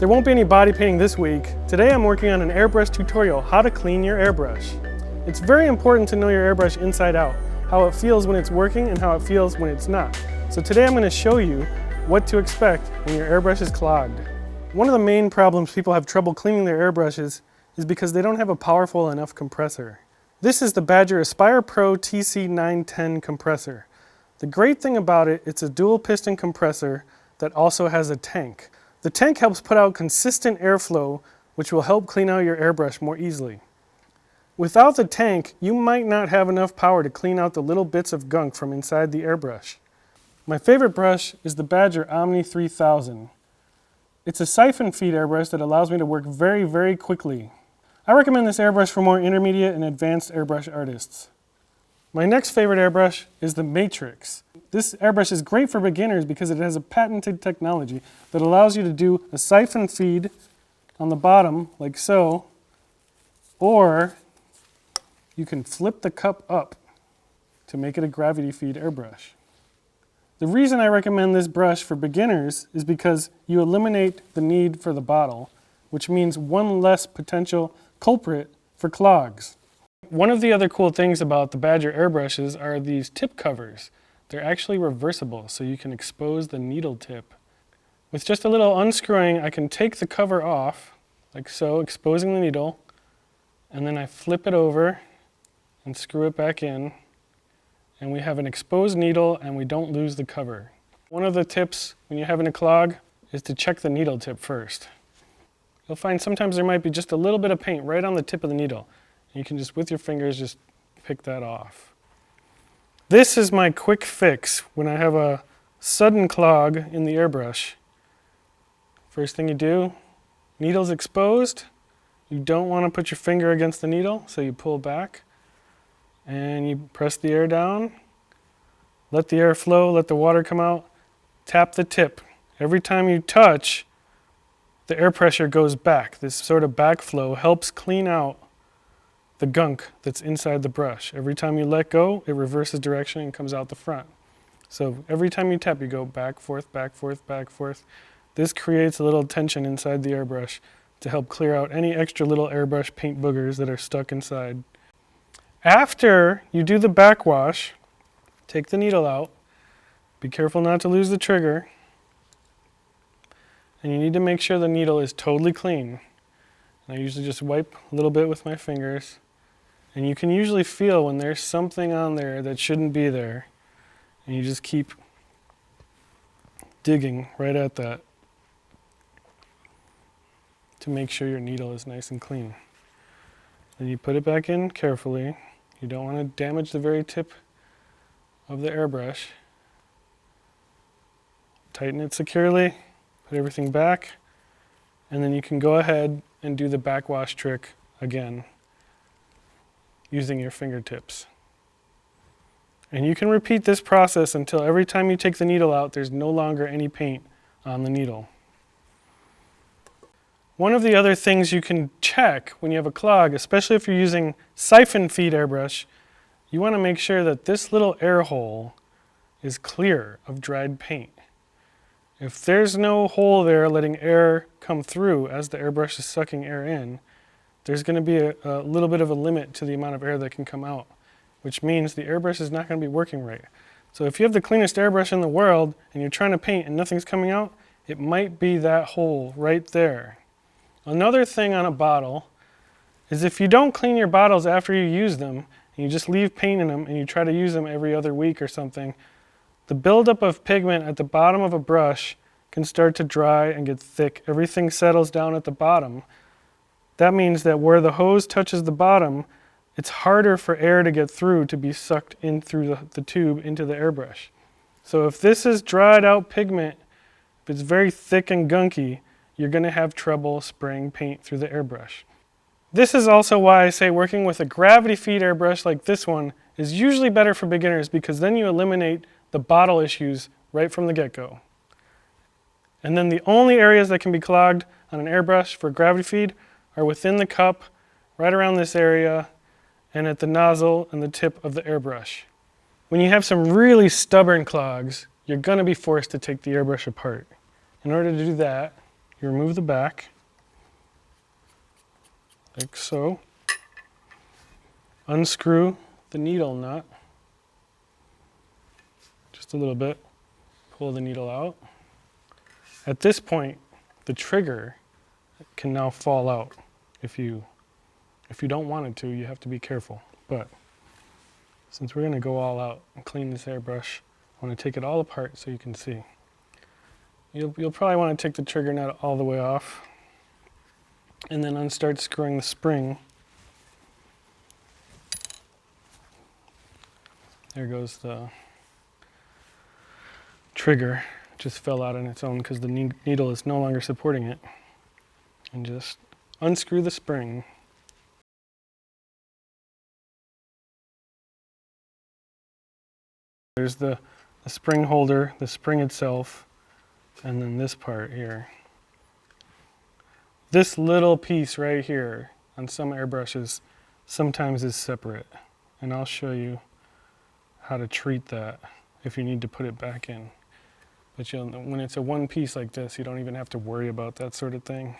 There won't be any body painting this week. Today I'm working on an airbrush tutorial, how to clean your airbrush. It's very important to know your airbrush inside out, how it feels when it's working and how it feels when it's not. So today I'm going to show you what to expect when your airbrush is clogged. One of the main problems people have trouble cleaning their airbrushes is because they don't have a powerful enough compressor. This is the Badger Aspire Pro TC910 compressor. The great thing about it, it's a dual piston compressor that also has a tank. The tank helps put out consistent airflow, which will help clean out your airbrush more easily. Without the tank, you might not have enough power to clean out the little bits of gunk from inside the airbrush. My favorite brush is the Badger Omni 3000. It's a siphon feed airbrush that allows me to work very, very quickly. I recommend this airbrush for more intermediate and advanced airbrush artists. My next favorite airbrush is the Matrix. This airbrush is great for beginners because it has a patented technology that allows you to do a siphon feed on the bottom, like so, or you can flip the cup up to make it a gravity feed airbrush. The reason I recommend this brush for beginners is because you eliminate the need for the bottle, which means one less potential culprit for clogs. One of the other cool things about the Badger airbrushes are these tip covers. They're actually reversible, so you can expose the needle tip. With just a little unscrewing, I can take the cover off, like so, exposing the needle, and then I flip it over and screw it back in, and we have an exposed needle and we don't lose the cover. One of the tips when you're having a clog is to check the needle tip first. You'll find sometimes there might be just a little bit of paint right on the tip of the needle. You can just, with your fingers, just pick that off. This is my quick fix when I have a sudden clog in the airbrush. First thing you do, needle's exposed. You don't want to put your finger against the needle, so you pull back and you press the air down. Let the air flow, let the water come out. Tap the tip. Every time you touch, the air pressure goes back. This sort of backflow helps clean out the gunk that's inside the brush. Every time you let go, it reverses direction and comes out the front. So every time you tap, you go back, forth, back, forth, back, forth. This creates a little tension inside the airbrush to help clear out any extra little airbrush paint boogers that are stuck inside. After you do the backwash, take the needle out. Be careful not to lose the trigger. And you need to make sure the needle is totally clean. And I usually just wipe a little bit with my fingers. And you can usually feel when there's something on there that shouldn't be there. And you just keep digging right at that to make sure your needle is nice and clean. Then you put it back in carefully. You don't want to damage the very tip of the airbrush. Tighten it securely, put everything back, and then you can go ahead and do the backwash trick again using your fingertips. And you can repeat this process until every time you take the needle out, there's no longer any paint on the needle. One of the other things you can check when you have a clog, especially if you're using siphon feed airbrush, you want to make sure that this little air hole is clear of dried paint. If there's no hole there letting air come through as the airbrush is sucking air in, there's going to be a little bit of a limit to the amount of air that can come out, which means the airbrush is not going to be working right. So if you have the cleanest airbrush in the world and you're trying to paint and nothing's coming out, it might be that hole right there. Another thing on a bottle is if you don't clean your bottles after you use them, and you just leave paint in them and you try to use them every other week or something, the buildup of pigment at the bottom of a brush can start to dry and get thick. Everything settles down at the bottom. That means that where the hose touches the bottom, it's harder for air to get through to be sucked in through the tube into the airbrush. So if this is dried out pigment, if it's very thick and gunky, you're going to have trouble spraying paint through the airbrush. This is also why I say working with a gravity feed airbrush like this one is usually better for beginners, because then you eliminate the bottle issues right from the get-go. And then the only areas that can be clogged on an airbrush for gravity feed are within the cup, right around this area, and at the nozzle and the tip of the airbrush. When you have some really stubborn clogs, you're going to be forced to take the airbrush apart. In order to do that, you remove the back, like so. Unscrew the needle nut, just a little bit. Pull the needle out. At this point, the trigger can now fall out. If you don't want it to, you have to be careful. But since we're going to go all out and clean this airbrush, I want to take it all apart so you can see. You'll probably want to take the trigger nut all the way off and then start screwing the spring. There goes the trigger. It just fell out on its own because the needle is no longer supporting it. And just unscrew the spring. There's the spring holder, the spring itself, and then this part here. This little piece right here on some airbrushes sometimes is separate, and I'll show you how to treat that if you need to put it back in. But when it's a one piece like this, you don't even have to worry about that sort of thing.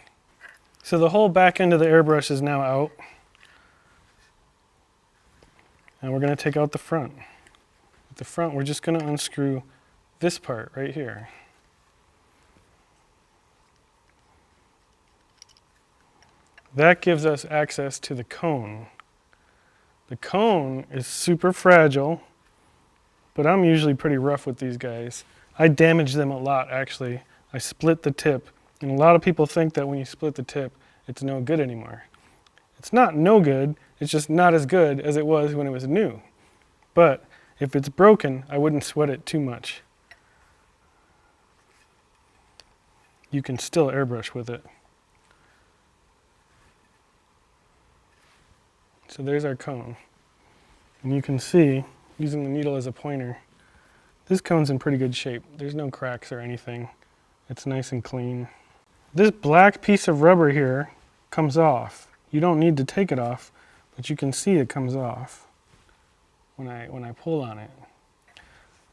So the whole back end of the airbrush is now out, and we're going to take out the front. At the front, we're just going to unscrew this part right here. That gives us access to the cone. The cone is super fragile, but I'm usually pretty rough with these guys. I damage them a lot, actually. I split the tip, and a lot of people think that when you split the tip, it's no good anymore. It's not no good, it's just not as good as it was when it was new. But if it's broken, I wouldn't sweat it too much. You can still airbrush with it. So there's our cone. And you can see, using the needle as a pointer, this cone's in pretty good shape. There's no cracks or anything. It's nice and clean. This black piece of rubber here comes off. You don't need to take it off, but you can see it comes off when I pull on it.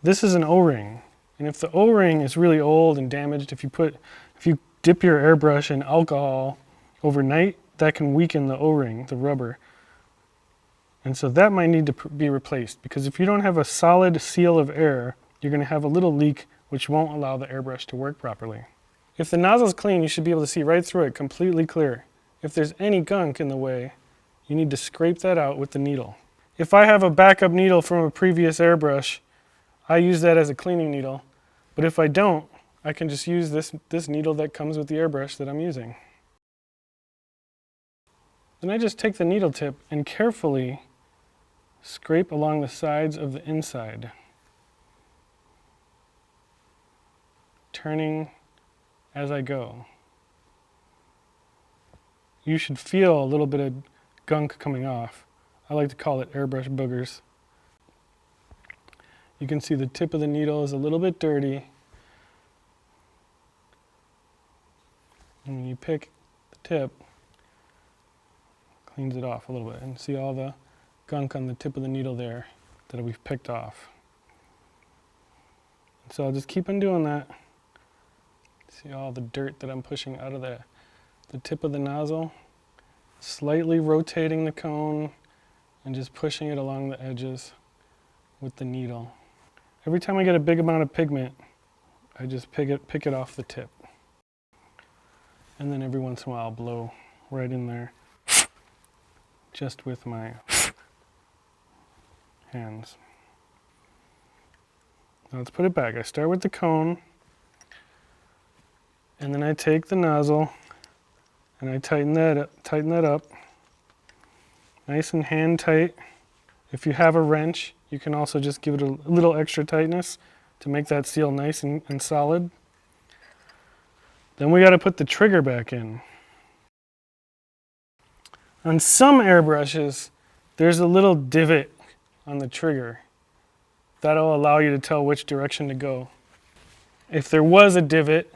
This is an O-ring, and if the O-ring is really old and damaged, if you dip your airbrush in alcohol overnight, that can weaken the O-ring, the rubber. And so that might need to be replaced, because if you don't have a solid seal of air, you're going to have a little leak which won't allow the airbrush to work properly. If the nozzle's clean, you should be able to see right through it completely clear. If there's any gunk in the way, you need to scrape that out with the needle. If I have a backup needle from a previous airbrush, I use that as a cleaning needle. But if I don't, I can just use this needle that comes with the airbrush that I'm using. Then I just take the needle tip and carefully scrape along the sides of the inside, turning as I go. You should feel a little bit of gunk coming off. I like to call it airbrush boogers. You can see the tip of the needle is a little bit dirty. And when you pick the tip, cleans it off a little bit, and see all the gunk on the tip of the needle there that we've picked off. So I'll just keep on doing that. See all the dirt that I'm pushing out of the tip of the nozzle, slightly rotating the cone and just pushing it along the edges with the needle. Every time I get a big amount of pigment, I just pick it off the tip. And then every once in a while I'll blow right in there just with my hands. Now let's put it back. I start with the cone, and then I take the nozzle and I tighten that up nice and hand tight. If you have a wrench, you can also just give it a little extra tightness to make that seal nice and solid. Then we got to put the trigger back in. On some airbrushes, there's a little divot on the trigger. That'll allow you to tell which direction to go. If there was a divot,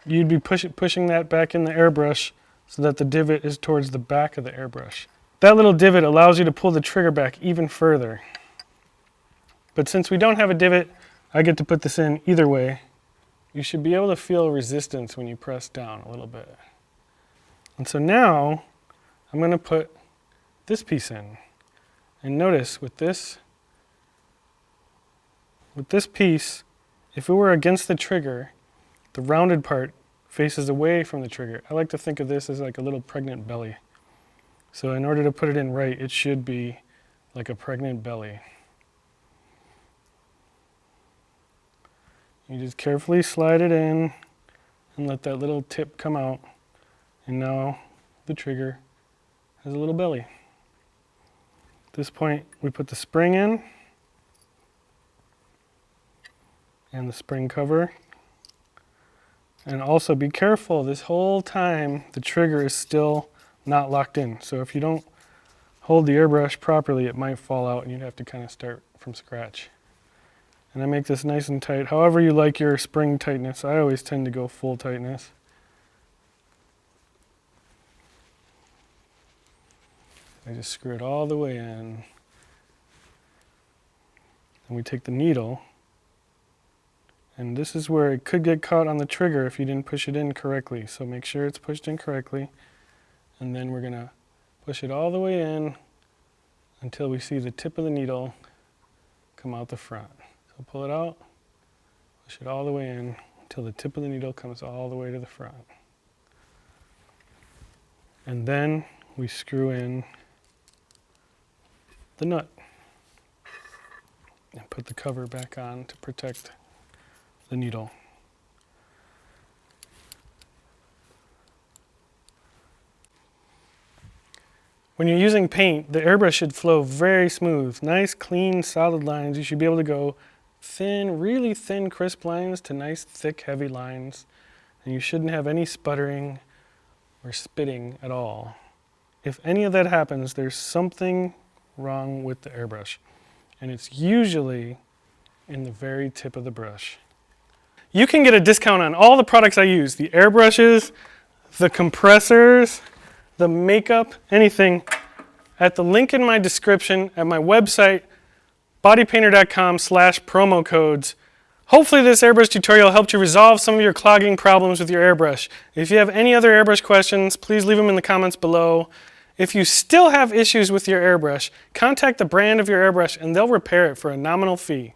you'd be pushing that back in the airbrush so that the divot is towards the back of the airbrush. That little divot allows you to pull the trigger back even further. But since we don't have a divot, I get to put this in either way, you should be able to feel resistance when you press down a little bit. And so now I'm going to put this piece in. And notice with this piece, if it were against the trigger, the rounded part faces away from the trigger. I like to think of this as like a little pregnant belly. So in order to put it in right, it should be like a pregnant belly. You just carefully slide it in and let that little tip come out. And now the trigger has a little belly. At this point, we put the spring in and the spring cover. And also be careful, this whole time the trigger is still not locked in. So if you don't hold the airbrush properly, it might fall out and you'd have to kind of start from scratch. And I make this nice and tight. However you like your spring tightness. I always tend to go full tightness. I just screw it all the way in. And we take the needle, and this is where it could get caught on the trigger if you didn't push it in correctly. So make sure it's pushed in correctly. And then we're gonna push it all the way in until we see the tip of the needle come out the front. So pull it out, push it all the way in until the tip of the needle comes all the way to the front. And then we screw in the nut and put the cover back on to protect the needle. When you're using paint, the airbrush should flow very smooth. Nice, clean, solid lines. You should be able to go thin, really thin, crisp lines to nice, thick, heavy lines. And you shouldn't have any sputtering or spitting at all. If any of that happens, there's something wrong with the airbrush. And it's usually in the very tip of the brush. You can get a discount on all the products I use, the airbrushes, the compressors, the makeup, anything, at the link in my description at my website, bodypainter.com/promo codes. Hopefully this airbrush tutorial helped you resolve some of your clogging problems with your airbrush. If you have any other airbrush questions, please leave them in the comments below. If you still have issues with your airbrush, contact the brand of your airbrush and they'll repair it for a nominal fee.